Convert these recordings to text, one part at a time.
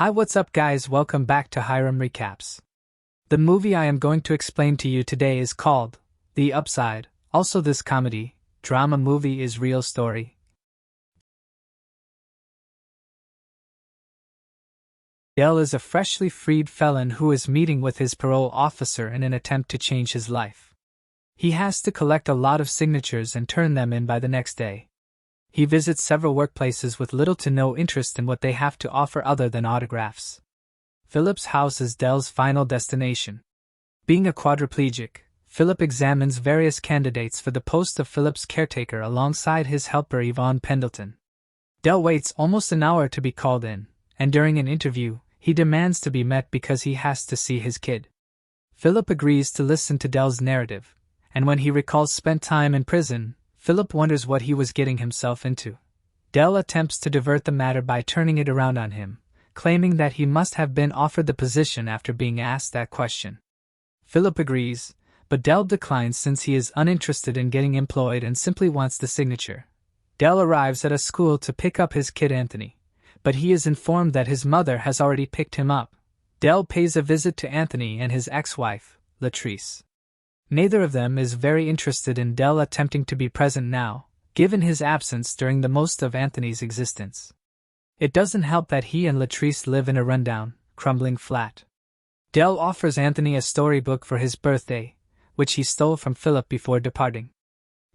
Hi, what's up guys, welcome back to Hiram Recaps. The movie I am going to explain to you today is called The Upside. Also, this comedy, drama movie is real story. Dell is a freshly freed felon who is meeting with his parole officer in an attempt to change his life. He has to collect a lot of signatures and turn them in by the next day. He visits several workplaces with little to no interest in what they have to offer other than autographs. Philip's house is Dell's final destination. Being a quadriplegic, Philip examines various candidates for the post of Philip's caretaker alongside his helper Yvonne Pendleton. Dell waits almost an hour to be called in, and during an interview, he demands to be met because he has to see his kid. Philip agrees to listen to Dell's narrative, and when he recalls spent time in prison, Philip wonders what he was getting himself into. Dell attempts to divert the matter by turning it around on him, claiming that he must have been offered the position after being asked that question. Philip agrees, but Dell declines since he is uninterested in getting employed and simply wants the signature. Dell arrives at a school to pick up his kid Anthony, but he is informed that his mother has already picked him up. Dell pays a visit to Anthony and his ex-wife, Latrice. Neither of them is very interested in Dell attempting to be present now, given his absence during the most of Anthony's existence. It doesn't help that he and Latrice live in a rundown, crumbling flat. Dell offers Anthony a storybook for his birthday, which he stole from Philip before departing.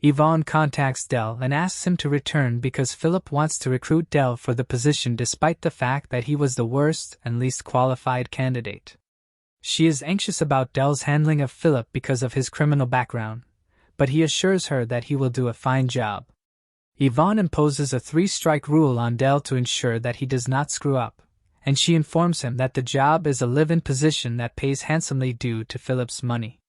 Yvonne contacts Dell and asks him to return because Philip wants to recruit Dell for the position despite the fact that he was the worst and least qualified candidate. She is anxious about Dell's handling of Philip because of his criminal background, but he assures her that he will do a fine job. Yvonne imposes a 3-strike rule on Dell to ensure that he does not screw up, and she informs him that the job is a live-in position that pays handsomely due to Philip's money.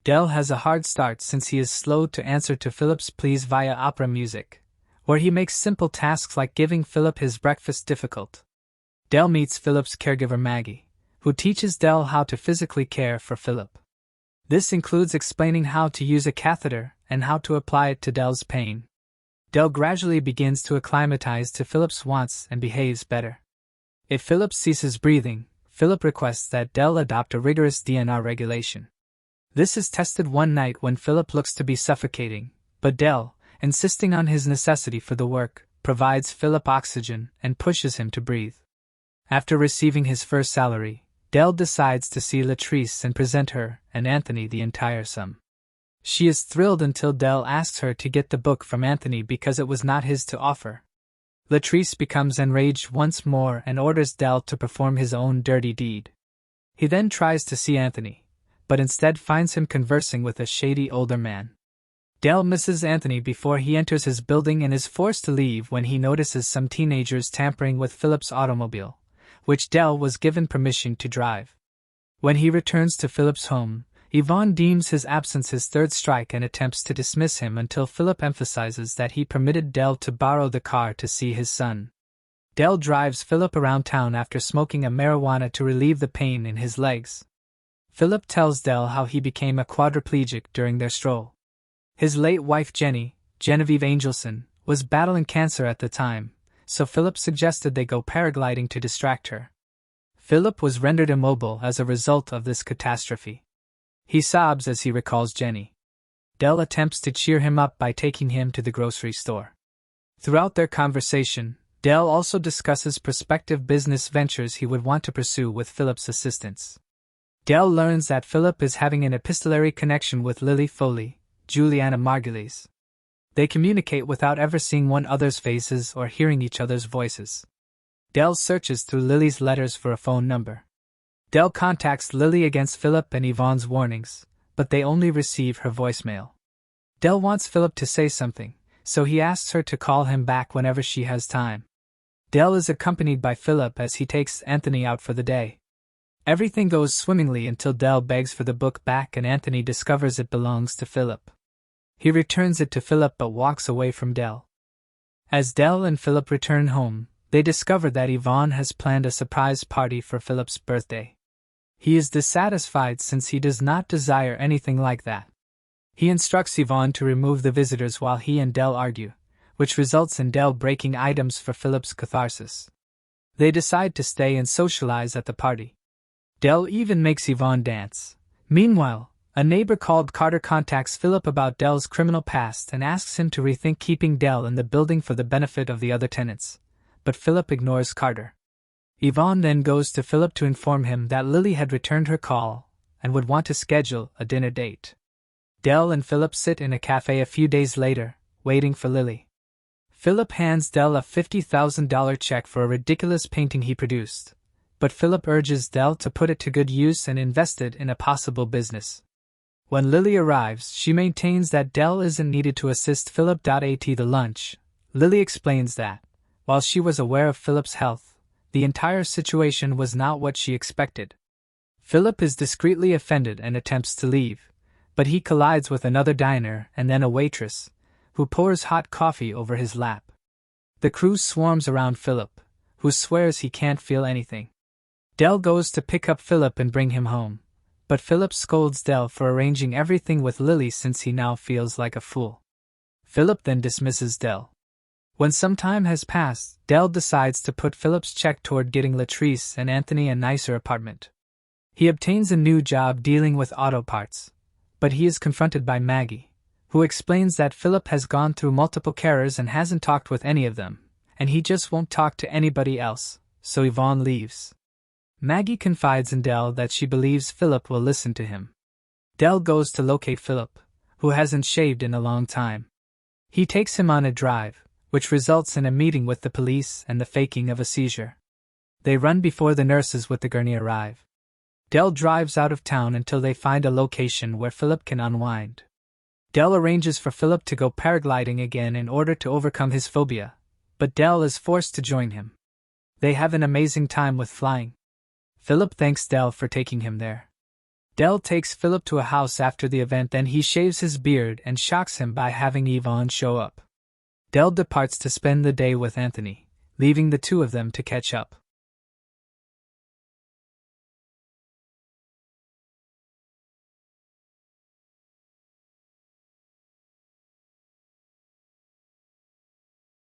Dell has a hard start since he is slow to answer to Philip's pleas via opera music, where he makes simple tasks like giving Philip his breakfast difficult. Dell meets Philip's caregiver Maggie, who teaches Dell how to physically care for Philip. This includes explaining how to use a catheter and how to apply it to Dell's pain. Dell gradually begins to acclimatize to Philip's wants and behaves better. If Philip ceases breathing, Philip requests that Dell adopt a rigorous DNR regulation. This is tested one night when Philip looks to be suffocating, but Dell, insisting on his necessity for the work, provides Philip oxygen and pushes him to breathe. After receiving his first salary, Dell decides to see Latrice and present her and Anthony the entire sum. She is thrilled until Dell asks her to get the book from Anthony because it was not his to offer. Latrice becomes enraged once more and orders Dell to perform his own dirty deed. He then tries to see Anthony, but instead finds him conversing with a shady older man. Dell misses Anthony before he enters his building and is forced to leave when he notices some teenagers tampering with Philip's automobile, which Dell was given permission to drive. When he returns to Philip's home, Yvonne deems his absence his 3rd strike and attempts to dismiss him until Philip emphasizes that he permitted Dell to borrow the car to see his son. Dell drives Philip around town after smoking a marijuana to relieve the pain in his legs. Philip tells Dell how he became a quadriplegic during their stroll. His late wife Genevieve Angelson, was battling cancer at the time, so Philip suggested they go paragliding to distract her. Philip was rendered immobile as a result of this catastrophe. He sobs as he recalls Jenny. Dell attempts to cheer him up by taking him to the grocery store. Throughout their conversation, Dell also discusses prospective business ventures he would want to pursue with Philip's assistance. Dell learns that Philip is having an epistolary connection with Lily Foley, Juliana Margulies. They communicate without ever seeing one another's faces or hearing each other's voices. Dell searches through Lily's letters for a phone number. Dell contacts Lily against Philip and Yvonne's warnings, but they only receive her voicemail. Dell wants Philip to say something, so he asks her to call him back whenever she has time. Dell is accompanied by Philip as he takes Anthony out for the day. Everything goes swimmingly until Dell begs for the book back and Anthony discovers it belongs to Philip. He returns it to Philip but walks away from Dell. As Dell and Philip return home, they discover that Yvonne has planned a surprise party for Philip's birthday. He is dissatisfied since he does not desire anything like that. He instructs Yvonne to remove the visitors while he and Dell argue, which results in Dell breaking items for Philip's catharsis. They decide to stay and socialize at the party. Dell even makes Yvonne dance. Meanwhile, a neighbor called Carter contacts Philip about Dell's criminal past and asks him to rethink keeping Dell in the building for the benefit of the other tenants. But Philip ignores Carter. Yvonne then goes to Philip to inform him that Lily had returned her call and would want to schedule a dinner date. Dell and Philip sit in a cafe a few days later, waiting for Lily. Philip hands Dell a $50,000 check for a ridiculous painting he produced, but Philip urges Dell to put it to good use and invest it in a possible business. When Lily arrives, she maintains that Dell isn't needed to assist Philip. At the lunch, Lily explains that, while she was aware of Philip's health, the entire situation was not what she expected. Philip is discreetly offended and attempts to leave, but he collides with another diner and then a waitress, who pours hot coffee over his lap. The crew swarms around Philip, who swears he can't feel anything. Dell goes to pick up Philip and bring him home, but Philip scolds Dell for arranging everything with Lily since he now feels like a fool. Philip then dismisses Dell. When some time has passed, Dell decides to put Philip's check toward getting Latrice and Anthony a nicer apartment. He obtains a new job dealing with auto parts, but he is confronted by Maggie, who explains that Philip has gone through multiple carers and hasn't talked with any of them, and he just won't talk to anybody else, so Yvonne leaves. Maggie confides in Dell that she believes Philip will listen to him. Dell goes to locate Philip, who hasn't shaved in a long time. He takes him on a drive, which results in a meeting with the police and the faking of a seizure. They run before the nurses with the gurney arrive. Dell drives out of town until they find a location where Philip can unwind. Dell arranges for Philip to go paragliding again in order to overcome his phobia, but Dell is forced to join him. They have an amazing time with flying. Philip thanks Dell for taking him there. Dell takes Philip to a house after the event, then he shaves his beard and shocks him by having Yvonne show up. Dell departs to spend the day with Anthony, leaving the two of them to catch up.